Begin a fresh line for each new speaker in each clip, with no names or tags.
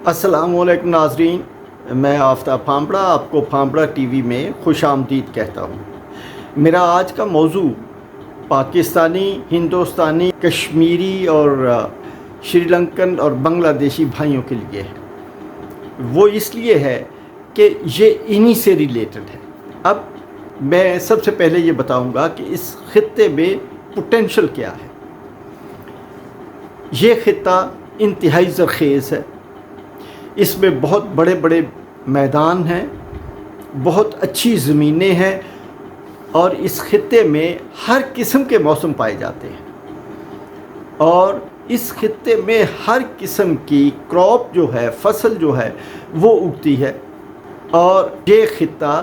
السلام علیکم ناظرین، میں آفتاب پھامپڑا آپ کو پھامپڑا ٹی وی میں خوش آمدید کہتا ہوں۔ میرا آج کا موضوع پاکستانی، ہندوستانی، کشمیری اور شری لنکن اور بنگلہ دیشی بھائیوں کے لیے ہے۔ وہ اس لیے ہے کہ یہ انہی سے ریلیٹڈ ہے۔ اب میں سب سے پہلے یہ بتاؤں گا کہ اس خطے میں پوٹینشل کیا ہے۔ یہ خطہ انتہائی زرخیز ہے، اس میں بہت بڑے بڑے میدان ہیں، بہت اچھی زمینیں ہیں، اور اس خطے میں ہر قسم کے موسم پائے جاتے ہیں، اور اس خطے میں ہر قسم کی کراپ جو ہے، فصل جو ہے وہ اگتی ہے، اور یہ خطہ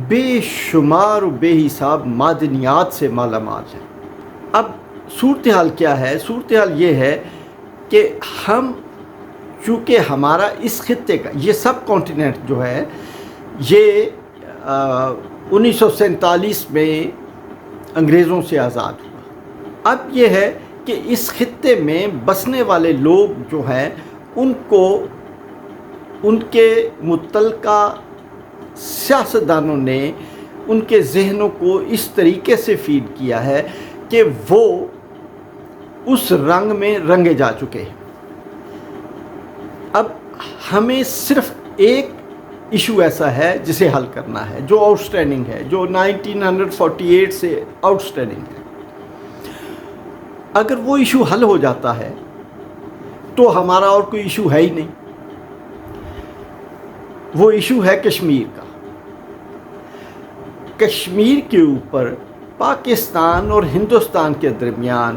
بے شمار و بے حساب معدنیات سے مالا مال ہے۔ اب صورتحال کیا ہے؟ صورتحال یہ ہے کہ ہم چونکہ ہمارا اس خطے کا یہ سب کانٹیننٹ جو ہے یہ 1947 میں انگریزوں سے آزاد ہوا۔ اب یہ ہے کہ اس خطے میں بسنے والے لوگ جو ہیں ان کو ان کے متعلقہ سیاستدانوں نے ان کے ذہنوں کو اس طریقے سے فیڈ کیا ہے کہ وہ اس رنگ میں رنگے جا چکے ہیں۔ اب ہمیں صرف ایک ایشو ایسا ہے جسے حل کرنا ہے، جو آؤٹ اسٹینڈنگ ہے، جو 1948 سے آؤٹ اسٹینڈنگ ہے۔ اگر وہ ایشو حل ہو جاتا ہے تو ہمارا اور کوئی ایشو ہے ہی نہیں۔ وہ ایشو ہے کشمیر کا۔ کشمیر کے اوپر پاکستان اور ہندوستان کے درمیان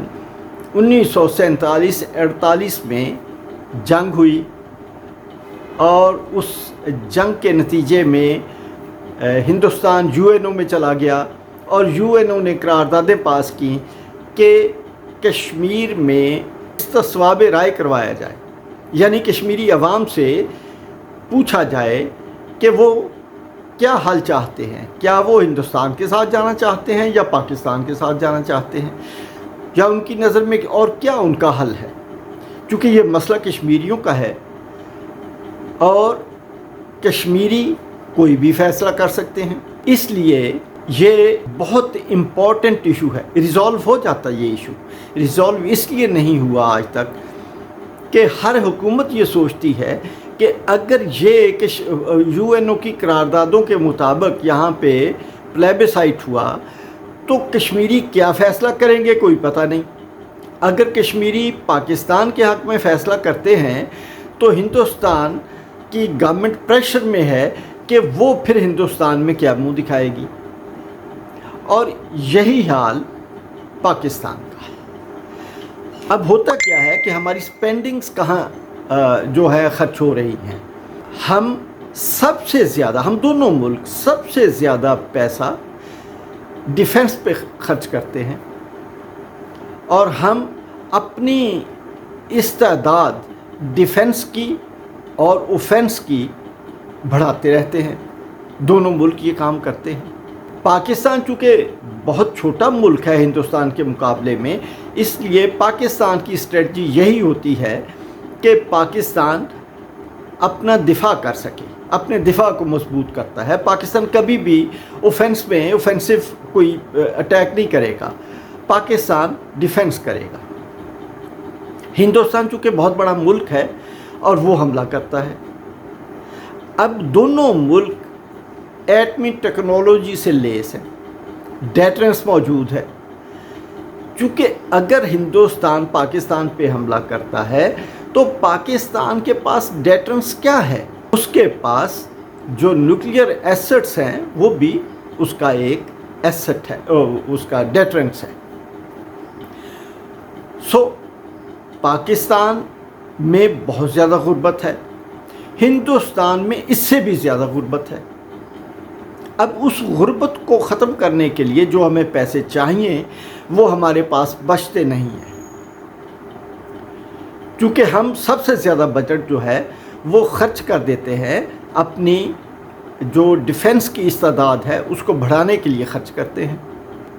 1947-48 میں جنگ ہوئی، اور اس جنگ کے نتیجے میں ہندوستان UN میں چلا گیا، اور UN نے قراردادیں پاس کی کہ کشمیر میں استصواب رائے کروایا جائے، یعنی کشمیری عوام سے پوچھا جائے کہ وہ کیا حل چاہتے ہیں، کیا وہ ہندوستان کے ساتھ جانا چاہتے ہیں یا پاکستان کے ساتھ جانا چاہتے ہیں، یا ان کی نظر میں اور کیا ان کا حل ہے، چونکہ یہ مسئلہ کشمیریوں کا ہے، اور کشمیری کوئی بھی فیصلہ کر سکتے ہیں۔ اس لیے یہ بہت امپورٹنٹ ایشو ہے۔ ریزالو ہو جاتا یہ ایشو، ریزالو اس لیے نہیں ہوا آج تک کہ ہر حکومت یہ سوچتی ہے کہ اگر یہ UN کی قراردادوں کے مطابق یہاں پہ پلیبسائٹ ہوا تو کشمیری کیا فیصلہ کریں گے کوئی پتہ نہیں۔ اگر کشمیری پاکستان کے حق میں فیصلہ کرتے ہیں تو ہندوستان کی گورنمنٹ پریشر میں ہے کہ وہ پھر ہندوستان میں کیا منہ دکھائے گی، اور یہی حال پاکستان کا ہے۔ اب ہوتا کیا ہے کہ ہماری سپینڈنگز کہاں جو ہے خرچ ہو رہی ہیں۔ ہم سب سے زیادہ، ہم دونوں ملک سب سے زیادہ پیسہ ڈیفنس پہ خرچ کرتے ہیں، اور ہم اپنی استعداد ڈیفنس کی اور اوفینس کی بڑھاتے رہتے ہیں۔ دونوں ملک یہ کام کرتے ہیں۔ پاکستان چونکہ بہت چھوٹا ملک ہے ہندوستان کے مقابلے میں، اس لیے پاکستان کی اسٹریٹجی یہی ہوتی ہے کہ پاکستان اپنا دفاع کر سکے، اپنے دفاع کو مضبوط کرتا ہے۔ پاکستان کبھی بھی اوفینس میں اوفینسو کوئی اٹیک نہیں کرے گا، پاکستان ڈیفنس کرے گا۔ ہندوستان چونکہ بہت بڑا ملک ہے اور وہ حملہ کرتا ہے۔ اب دونوں ملک ایٹمی ٹیکنالوجی سے لیس ہیں، ڈیٹرنس موجود ہے، چونکہ اگر ہندوستان پاکستان پہ حملہ کرتا ہے تو پاکستان کے پاس ڈیٹرنس کیا ہے؟ اس کے پاس جو نیوکلیئر ایسٹس ہیں وہ بھی اس کا ایک ایسٹ ہے، اس کا ڈیٹرنس ہے۔ پاکستان میں بہت زیادہ غربت ہے، ہندوستان میں اس سے بھی زیادہ غربت ہے۔ اب اس غربت کو ختم کرنے کے لیے جو ہمیں پیسے چاہیے وہ ہمارے پاس بچتے نہیں ہیں، کیونکہ ہم سب سے زیادہ بجٹ جو ہے وہ خرچ کر دیتے ہیں اپنی جو ڈیفنس کی استعداد ہے اس کو بڑھانے کے لیے خرچ کرتے ہیں۔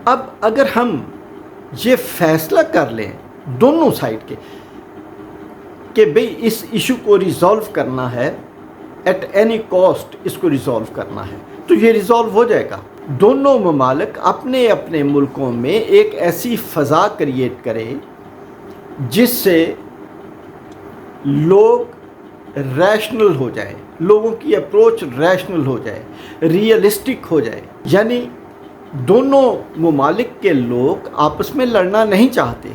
اب اگر ہم یہ فیصلہ کر لیں دونوں سائڈ کے کہ بھئی اس ایشو کو ریزالو کرنا ہے، ایٹ اینی کاسٹ اس کو ریزالو کرنا ہے، تو یہ ریزالو ہو جائے گا۔ دونوں ممالک اپنے اپنے ملکوں میں ایک ایسی فضا کریٹ کرے جس سے لوگ ریشنل ہو جائیں، لوگوں کی اپروچ ریشنل ہو جائے، ریئلسٹک ہو جائے۔ یعنی دونوں ممالک کے لوگ آپس میں لڑنا نہیں چاہتے،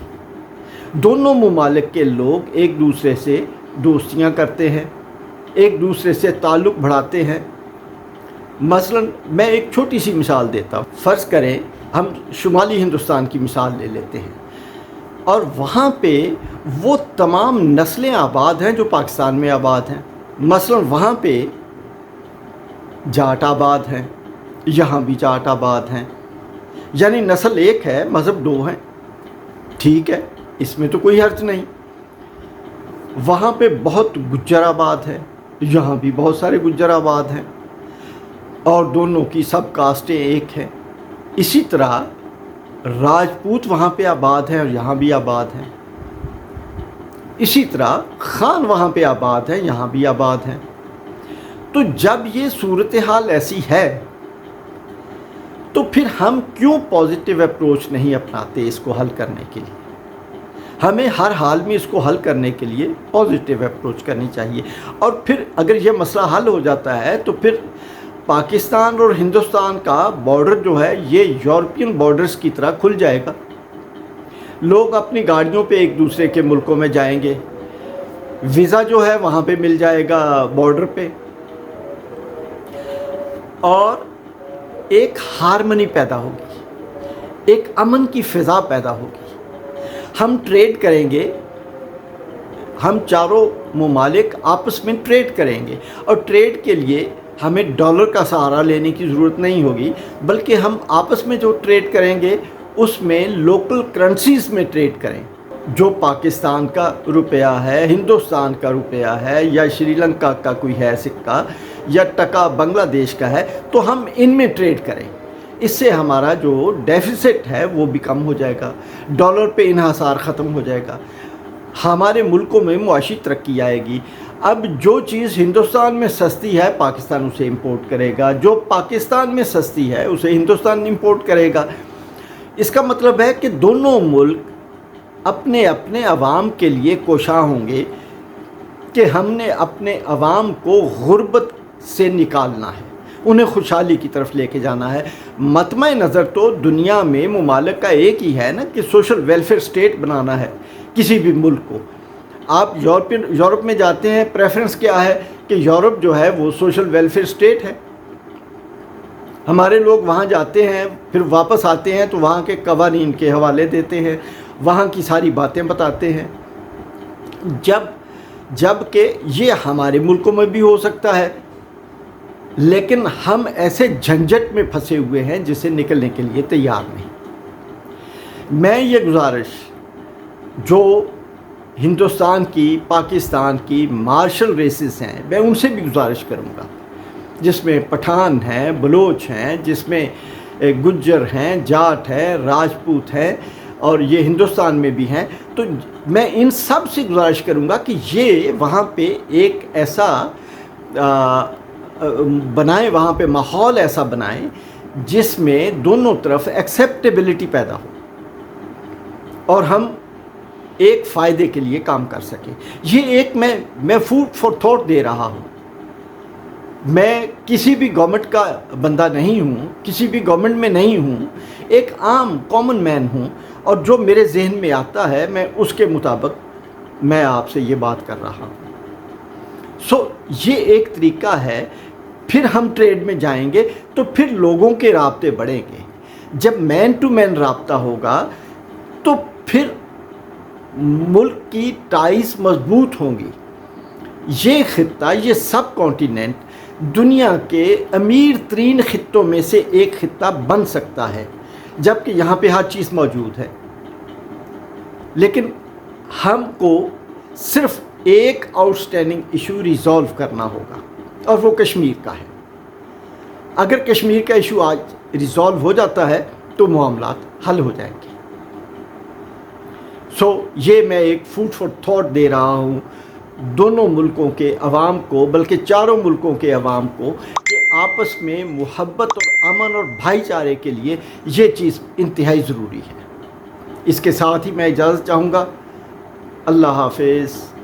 دونوں ممالک کے لوگ ایک دوسرے سے دوستیاں کرتے ہیں، ایک دوسرے سے تعلق بڑھاتے ہیں۔ مثلا میں ایک چھوٹی سی مثال دیتا ہوں۔ فرض کریں ہم شمالی ہندوستان کی مثال لے لیتے ہیں، اور وہاں پہ وہ تمام نسلیں آباد ہیں جو پاکستان میں آباد ہیں۔ مثلا وہاں پہ جاٹ آباد ہیں، یہاں بھی جاٹ آباد ہیں، یعنی نسل ایک ہے، مذہب دو ہیں، ٹھیک ہے، اس میں تو کوئی حرج نہیں۔ وہاں پہ بہت گجر آباد ہے، یہاں بھی بہت سارے گجر آباد ہیں، اور دونوں کی سب کاسٹیں ایک ہیں۔ اسی طرح راجپوت وہاں پہ آباد ہیں اور یہاں بھی آباد ہیں، اسی طرح خان وہاں پہ آباد ہیں، یہاں بھی آباد ہیں۔ تو جب یہ صورتحال ایسی ہے تو پھر ہم کیوں پازیٹیو اپروچ نہیں اپناتے اس کو حل کرنے کے لیے؟ ہمیں ہر حال میں اس کو حل کرنے کے لیے پازیٹیو اپروچ کرنی چاہیے۔ اور پھر اگر یہ مسئلہ حل ہو جاتا ہے تو پھر پاکستان اور ہندوستان کا بارڈر جو ہے یہ یورپین بارڈرز کی طرح کھل جائے گا، لوگ اپنی گاڑیوں پہ ایک دوسرے کے ملکوں میں جائیں گے، ویزا جو ہے وہاں پہ مل جائے گا بارڈر پہ، اور ایک ہارمنی پیدا ہوگی، ایک امن کی فضا پیدا ہوگی۔ ہم ٹریڈ کریں گے، ہم چاروں ممالک آپس میں ٹریڈ کریں گے، اور ٹریڈ کے لیے ہمیں ڈالر کا سہارا لینے کی ضرورت نہیں ہوگی، بلکہ ہم آپس میں جو ٹریڈ کریں گے اس میں لوکل کرنسیز میں ٹریڈ کریں۔ جو پاکستان کا روپیہ ہے، ہندوستان کا روپیہ ہے، یا شری لنکا کا کوئی ہے سکہ، یا ٹکا بنگلہ دیش کا ہے، تو ہم ان میں ٹریڈ کریں۔ اس سے ہمارا جو ڈیفیسٹ ہے وہ بھی کم ہو جائے گا، ڈالر پہ انحصار ختم ہو جائے گا، ہمارے ملکوں میں معاشی ترقی آئے گی۔ اب جو چیز ہندوستان میں سستی ہے پاکستان اسے امپورٹ کرے گا، جو پاکستان میں سستی ہے اسے ہندوستان امپورٹ کرے گا۔ اس کا مطلب ہے کہ دونوں ملک اپنے اپنے عوام کے لیے کوشاں ہوں گے کہ ہم نے اپنے عوام کو غربت سے نکالنا ہے، انہیں خوشحالی کی طرف لے کے جانا ہے۔ مطمع نظر تو دنیا میں ممالک کا ایک ہی ہے نا کہ سوشل ویلفیئر سٹیٹ بنانا ہے کسی بھی ملک کو۔ آپ یورپ میں جاتے ہیں، پریفرنس کیا ہے کہ یورپ جو ہے وہ سوشل ویلفیئر سٹیٹ ہے۔ ہمارے لوگ وہاں جاتے ہیں، پھر واپس آتے ہیں تو وہاں کے قوانین کے حوالے دیتے ہیں، وہاں کی ساری باتیں بتاتے ہیں، جب کہ یہ ہمارے ملکوں میں بھی ہو سکتا ہے، لیکن ہم ایسے جھنجٹ میں پھنسے ہوئے ہیں جسے نکلنے کے لیے تیار نہیں۔ میں یہ گزارش جو ہندوستان کی، پاکستان کی مارشل ریسز ہیں، میں ان سے بھی گزارش کروں گا، جس میں پٹھان ہیں، بلوچ ہیں، جس میں گجر ہیں، جاٹ ہیں، راجپوت ہیں، اور یہ ہندوستان میں بھی ہیں۔ تو میں ان سب سے گزارش کروں گا کہ یہ وہاں پہ ایک ایسا بنائیں، وہاں پہ ماحول ایسا بنائیں جس میں دونوں طرف ایکسیپٹیبلٹی پیدا ہو اور ہم ایک فائدے کے لیے کام کر سکیں۔ یہ ایک میں فوڈ فار تھاٹ دے رہا ہوں۔ میں کسی بھی گورنمنٹ کا بندہ نہیں ہوں، کسی بھی گورنمنٹ میں نہیں ہوں، ایک عام کامن مین ہوں، اور جو میرے ذہن میں آتا ہے میں اس کے مطابق میں آپ سے یہ بات کر رہا ہوں۔ یہ ایک طریقہ ہے۔ پھر ہم ٹریڈ میں جائیں گے تو پھر لوگوں کے رابطے بڑھیں گے۔ جب مین ٹو مین رابطہ ہوگا تو پھر ملک کی ٹائز مضبوط ہوں گی۔ یہ خطہ، یہ سب کانٹیننٹ دنیا کے امیر ترین خطوں میں سے ایک خطہ بن سکتا ہے، جبکہ یہاں پہ ہر چیز موجود ہے۔ لیکن ہم کو صرف ایک آؤٹ اسٹینڈنگ ایشو ریزالو کرنا ہوگا، اور وہ کشمیر کا ہے۔ اگر کشمیر کا ایشو آج ریزالو ہو جاتا ہے تو معاملات حل ہو جائیں گے۔ یہ میں ایک فوڈ فار تھاٹ دے رہا ہوں دونوں ملکوں کے عوام کو، بلکہ چاروں ملکوں کے عوام کو، کہ آپس میں محبت اور امن اور بھائی چارے کے لیے یہ چیز انتہائی ضروری ہے۔ اس کے ساتھ ہی میں اجازت چاہوں گا۔ اللہ حافظ۔